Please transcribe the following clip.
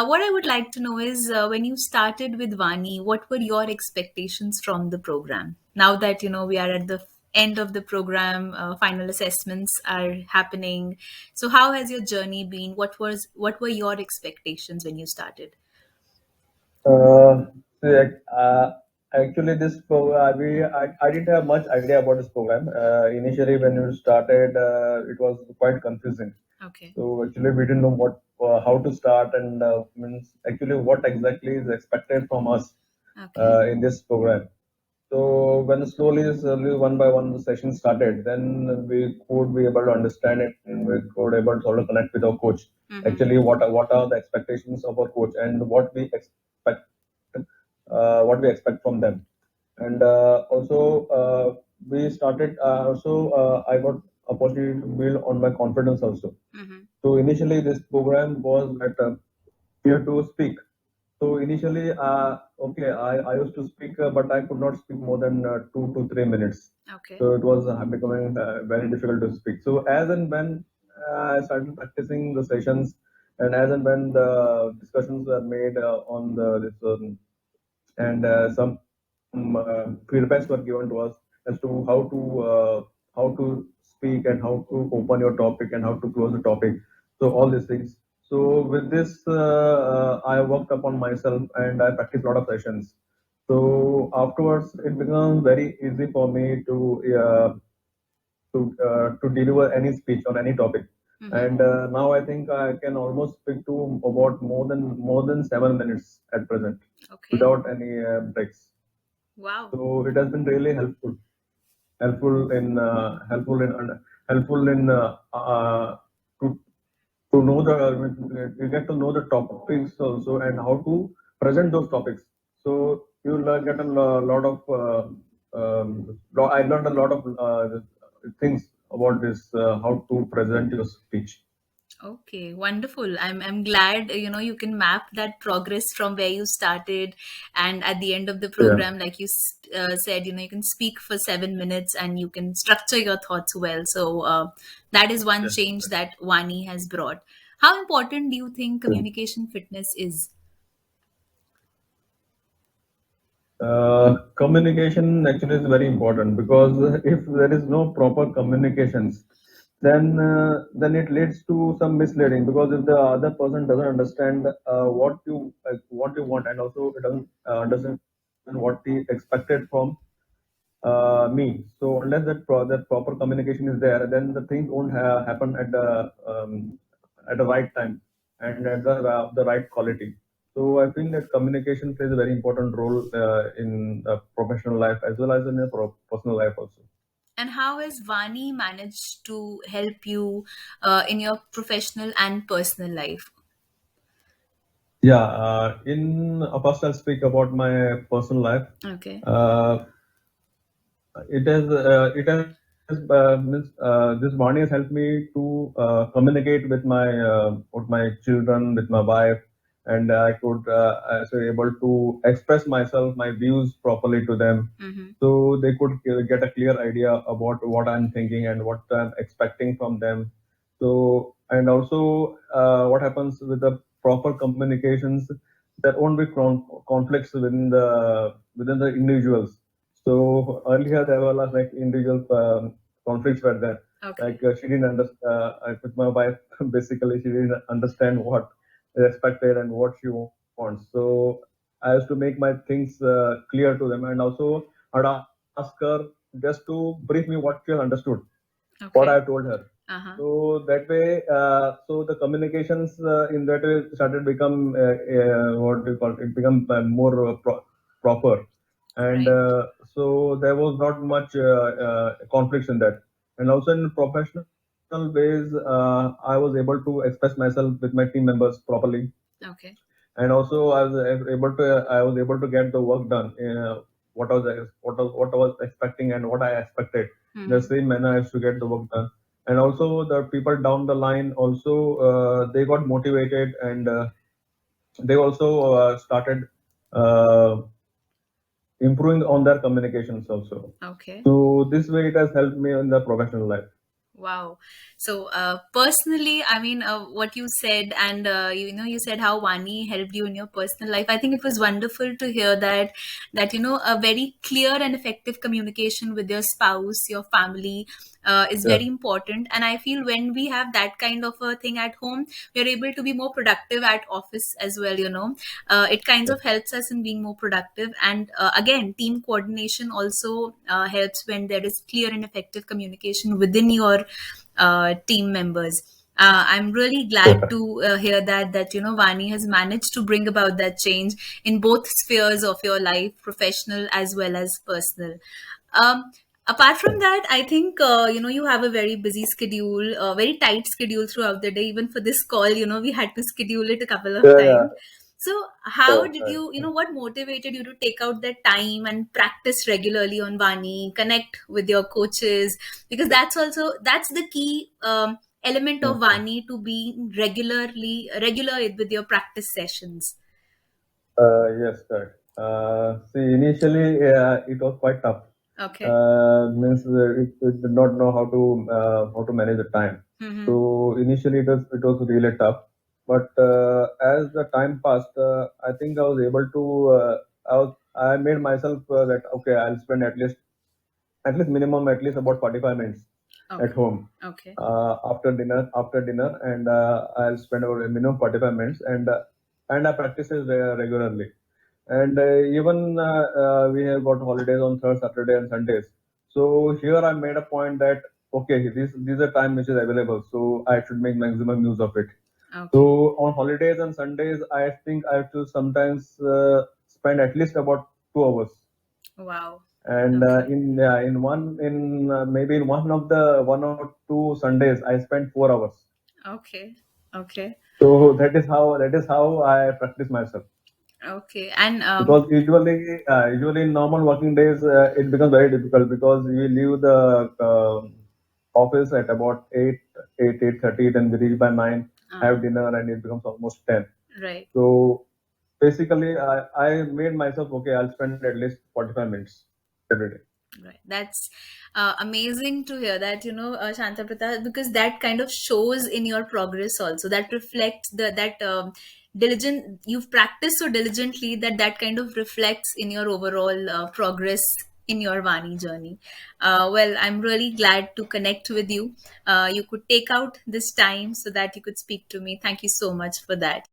What I would like to know is when you started with Vani, what were your expectations from the program? Now that we are at the end of the program, final assessments are happening. So how has your journey been? What were your expectations when you started? Uh, so, actually, I didn't have much idea about this program. Initially, when we started, it was quite confusing. Okay. So actually, we didn't know how to start, and means actually what exactly is expected from us Okay. in this program. So when slowly, one by one, the session started, then we could be able to understand it, and we could able to sort of connect with our coach. Mm-hmm. Actually, what are the expectations of our coach, and what we expect from them. And also, we started. I got opportunity to build on my confidence also. Mm-hmm. So initially, this program was that here to speak. So initially, okay, I used to speak, but I could not speak more than 2 to 3 minutes. Okay. So it was becoming very difficult to speak. So as and when I started practicing the sessions, and as and when the discussions were made on the this and some feedbacks were given to us as to how to speak and how to open your topic and how to close the topic. So all these things. So with this, I worked upon myself and I practiced a lot of sessions. So afterwards, it becomes very easy for me to deliver any speech on any topic. Mm-hmm. And now I think I can almost speak to about more than 7 minutes at present Okay. without any breaks. Wow. So it has been really helpful in to to know the you get to know the topics also and how to present those topics. So you'll get lot of I learned a lot of things about this how to present your speech. Okay, wonderful. I'm glad you can map that progress from where you started, and at the end of the Yeah. program, like you said, you can speak for 7 minutes and you can structure your thoughts well. So that is one Yes. change that Wani has brought. How important do you think Yeah. communication fitness is? Communication actually is very important because if there is no proper communications, then it leads to some misleading because if the other person doesn't understand what you want and also it doesn't understand what he expected from me. So unless that proper communication is there, then the things won't happen at the right time and at the right quality. So I think that communication plays a very important role in professional life as well as in your personal life also. And how has Vani managed to help you in your professional and personal life? Yeah, in first I'll speak about my personal life. Okay. Uh, it has means this Vani has helped me to communicate with my children, with my wife, and I could also able to express myself, my views properly to them, Mm-hmm. so they could get a clear idea about what I'm thinking and what I'm expecting from them. So and also what happens with the proper communications, there won't be conflicts within the individuals. So earlier there were like individual conflicts were there. Okay. Like she didn't understand. With my wife, basically she didn't understand what is expected and what she wants. So I used to make my things clear to them, and also I'd ask her just to brief me what she understood, what Okay. I told her. Uh-huh. So that way, so the communications in that way started become what do you call it? It become more proper, and Right. so there was not much conflicts in that. And also in professional ways, I was able to express myself with my team members properly, Okay. and also I was able to get the work done. What I was expecting and what I expected. The Mm-hmm. same manner I used to get the work done, and also the people down the line also they got motivated and they also started uh, improving on their communications also. Okay. So this way it has helped me in the professional life. Wow. So, personally, I mean, what you said, and you said how Vani helped you in your personal life. I think it was wonderful to hear that a very clear and effective communication with your spouse, your family, is Yeah, very important. And I feel when we have that kind of a thing at home, we are able to be more productive at office as well. It kind yeah, of helps us in being more productive. And again, team coordination also helps when there is clear and effective communication within your team members. I'm really glad yeah. to hear that Vani has managed to bring about that change in both spheres of your life, professional as well as personal. Um, Apart from that, I think you have a very busy schedule, a very tight schedule throughout the day. Even for this call, we had to schedule it a couple of Yeah, yeah. times. So, how Oh, did right. what motivated you to take out that time and practice regularly on Vani, connect with your coaches? Because that's the key element of Mhm. Vani, to be regular with your practice sessions. Yes, correct. See, initially it was quite tough. Okay. Means it did not know how to manage the time. Mm-hmm. So initially it was really tough. But as the time passed, I think I was able to. I made myself that okay, I'll spend at least minimum at least about 45 minutes at Okay. home Okay. after dinner, and I'll spend about a minimum 45 minutes, and I practice it regularly. And even we have got holidays on third Saturday and Sundays. So here I made a point that okay, this is a time which is available, so I should make maximum use of it. So Okay. on holidays and Sundays, I think I have to sometimes spend at least about 2 hours. Wow. And Okay. maybe in one or two Sundays, I spent 4 hours. Okay. Okay. So that is how I practice myself. Okay. And Because usually in normal working days, it becomes very difficult because we leave the office at about 8:30, then we reach by 9, uh, have dinner, and it becomes almost 10. right. So basically, I made myself okay. I'll spend at least 45 minutes every day. Right. That's amazing to hear that, Shanta Pratap, because that kind of shows in your progress also. That reflects that diligent, you've practiced so diligently that kind of reflects in your overall progress in your Vani journey. Well, I'm really glad to connect with you. You could take out this time so that you could speak to me. Thank you so much for that.